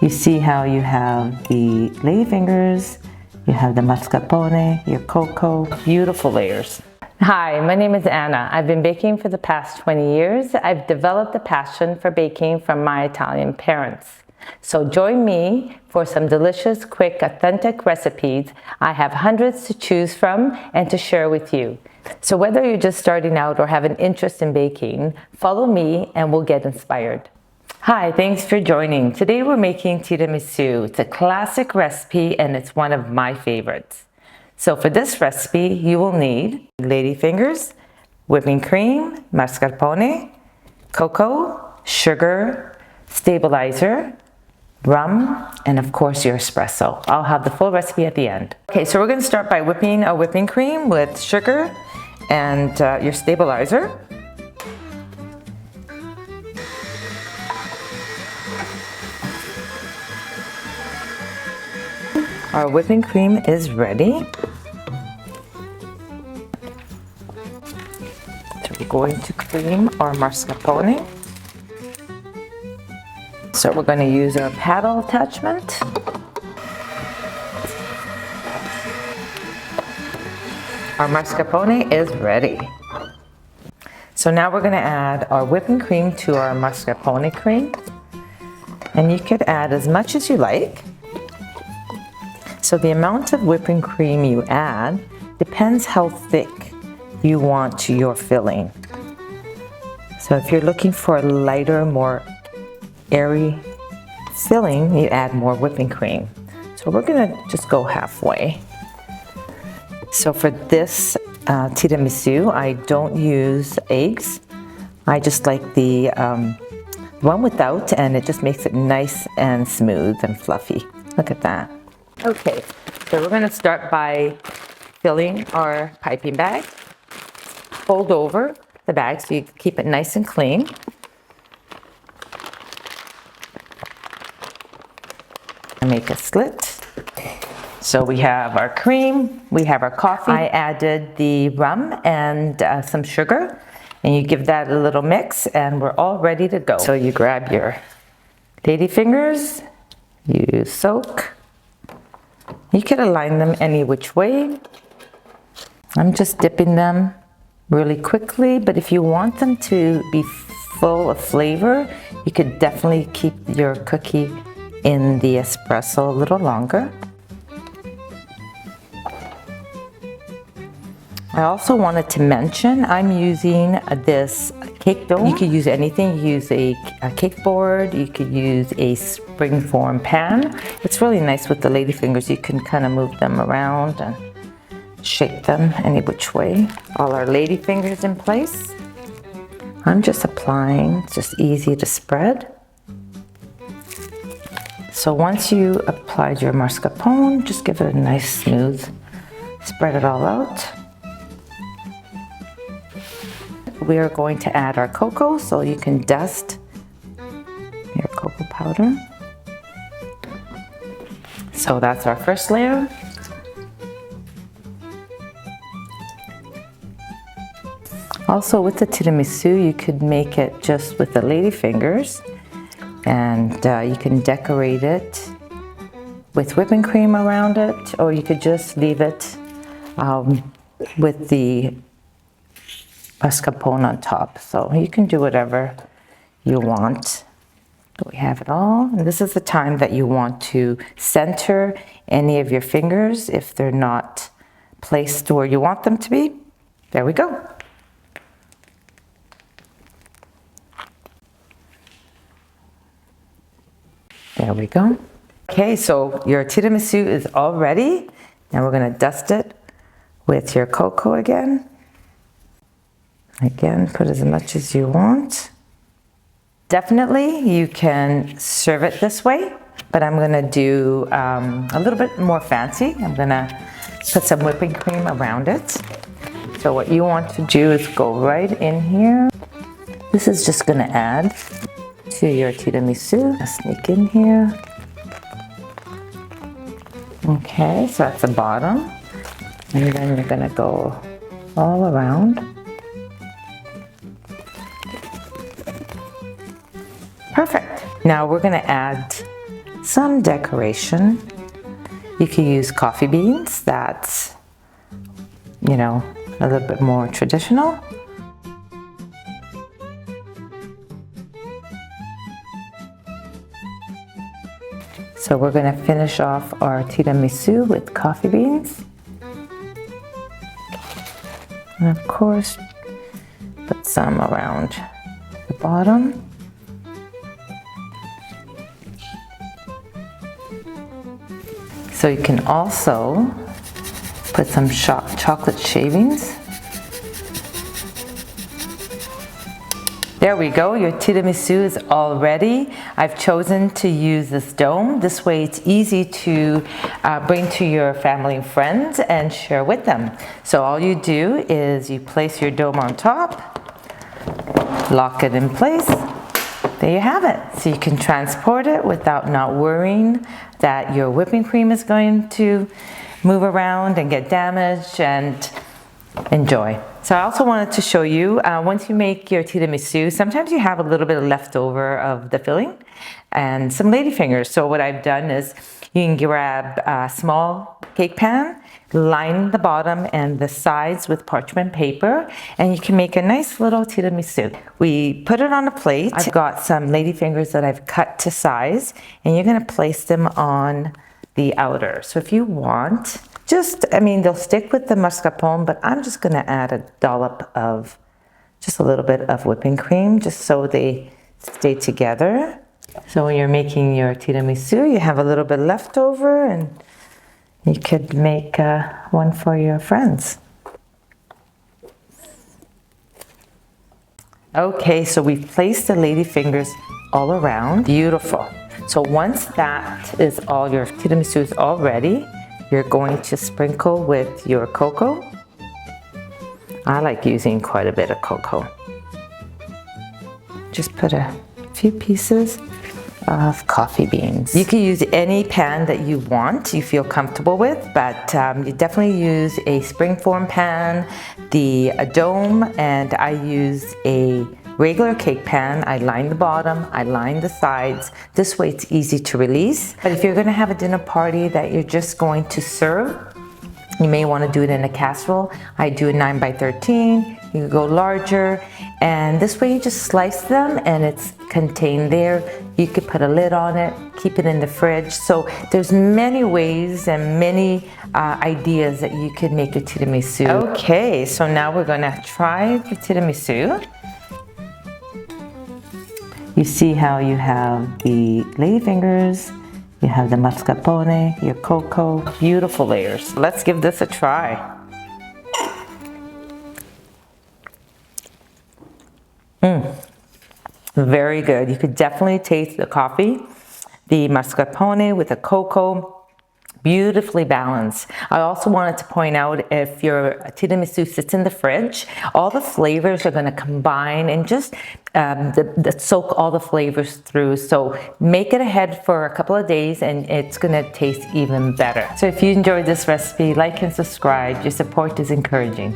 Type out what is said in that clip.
You see how you have the ladyfingers, you have the mascarpone, your cocoa, beautiful layers. Hi, my name is Anna. I've been baking for the past 20 years. I've developed a passion for baking from my Italian parents. So join me for some delicious, quick, authentic recipes. I have hundreds to choose from and to share with you. So whether you're just starting out or have an interest in baking, follow me and we'll get inspired. Hi, thanks for joining. Today we're making tiramisu. It's a classic recipe and it's one of my favorites. So for this recipe, you will need ladyfingers, whipping cream, mascarpone, cocoa, sugar, stabilizer, rum, and of course your espresso. I'll have the full recipe at the end. Okay, so we're going to start by whipping a whipping cream with sugar and your stabilizer. Our whipping cream is ready. So we're going to cream our mascarpone. So we're going to use our paddle attachment. Our mascarpone is ready. So now we're going to add our whipping cream to our mascarpone cream. And you could add as much as you like. So the amount of whipping cream you add depends how thick you want your filling. So if you're looking for a lighter, more airy filling, you add more whipping cream. So we're gonna just go halfway. So for this tiramisu, I don't use eggs. I just like the one without, and it just makes it nice and smooth and fluffy. Look at that. Okay, so we're gonna start by filling our piping bag. Fold over the bag so you keep it nice and clean. And make a slit. So we have our cream, we have our coffee. I added the rum and some sugar, and you give that a little mix and we're all ready to go. So you grab your ladyfingers, you soak. You could align them any which way. I'm just dipping them really quickly, but if you want them to be full of flavor, you could definitely keep your cookie in the espresso a little longer. I also wanted to mention I'm using this cake dough. You could use anything. You use a cake board, you could use a springform pan. It's really nice with the ladyfingers. You can kind of move them around and shape them any which way. All our ladyfingers in place. I'm just applying, it's just easy to spread. So once you applied your mascarpone, just give it a nice smooth, spread it all out. We are going to add our cocoa, so you can dust your cocoa powder. So that's our first layer. Also with the tiramisu, you could make it just with the ladyfingers, and you can decorate it with whipping cream around it, or you could just leave it with the mascarpone on top. So you can do whatever you want. We have it all, and this is the time that you want to center any of your fingers if they're not placed where you want them to be. There we go. There we go. Okay, so your tiramisu is all ready. Now we're going to dust it with your cocoa again. Again, put as much as you want. Definitely, you can serve it this way, but I'm going to do a little bit more fancy. I'm going to put some whipping cream around it. So what you want to do is go right in here. This is just going to add to your tiramisu. Sneak in here. Okay, so that's the bottom. And then you're going to go all around. Perfect. Now we're going to add some decoration. You can use coffee beans, that's, you know, a little bit more traditional. So we're going to finish off our tiramisu with coffee beans. And of course, put some around the bottom. So you can also put some chocolate shavings. There we go, your tiramisu is all ready. I've chosen to use this dome. This way it's easy to bring to your family and friends and share with them. So all you do is you place your dome on top, lock it in place. There you have it. So you can transport it without not worrying that your whipping cream is going to move around and get damaged, and enjoy. So I also wanted to show you, once you make your tiramisu, sometimes you have a little bit of leftover of the filling and some ladyfingers. So what I've done is you can grab a small cake pan, line the bottom and the sides with parchment paper, and you can make a nice little tiramisu. We put it on a plate. I've got some ladyfingers that I've cut to size, and you're gonna place them on the outer. So if you want, they'll stick with the mascarpone, but I'm just gonna add a dollop of, just a little bit of whipping cream, just so they stay together. So when you're making your tiramisu, you have a little bit left over, and you could make one for your friends. Okay, so we've placed the ladyfingers all around. Beautiful. So once that is all, your tiramisu is all ready, you're going to sprinkle with your cocoa. I like using quite a bit of cocoa. Just put a few pieces of coffee beans. You can use any pan that you want, you feel comfortable with, but you definitely use a springform pan, a dome, and I use a regular cake pan. I line the bottom, I line the sides. This way it's easy to release. But if you're gonna have a dinner party that you're just going to serve, you may want to do it in a casserole. I do a 9 by 13. You can go larger, and this way you just slice them and it's contained there. You could put a lid on it, keep it in the fridge. So there's many ways and many ideas that you could make a tiramisu. Okay, so now we're gonna try the tiramisu. You see how you have the ladyfingers, you have the mascarpone, your cocoa, beautiful layers. Let's give this a try. Very good. You could definitely taste the coffee, the mascarpone with the cocoa. Beautifully balanced. I also wanted to point out, if your tiramisu sits in the fridge, all the flavors are going to combine and just soak all the flavors through. So make it ahead for a couple of days and it's going to taste even better. So if you enjoyed this recipe, like and subscribe. Your support is encouraging.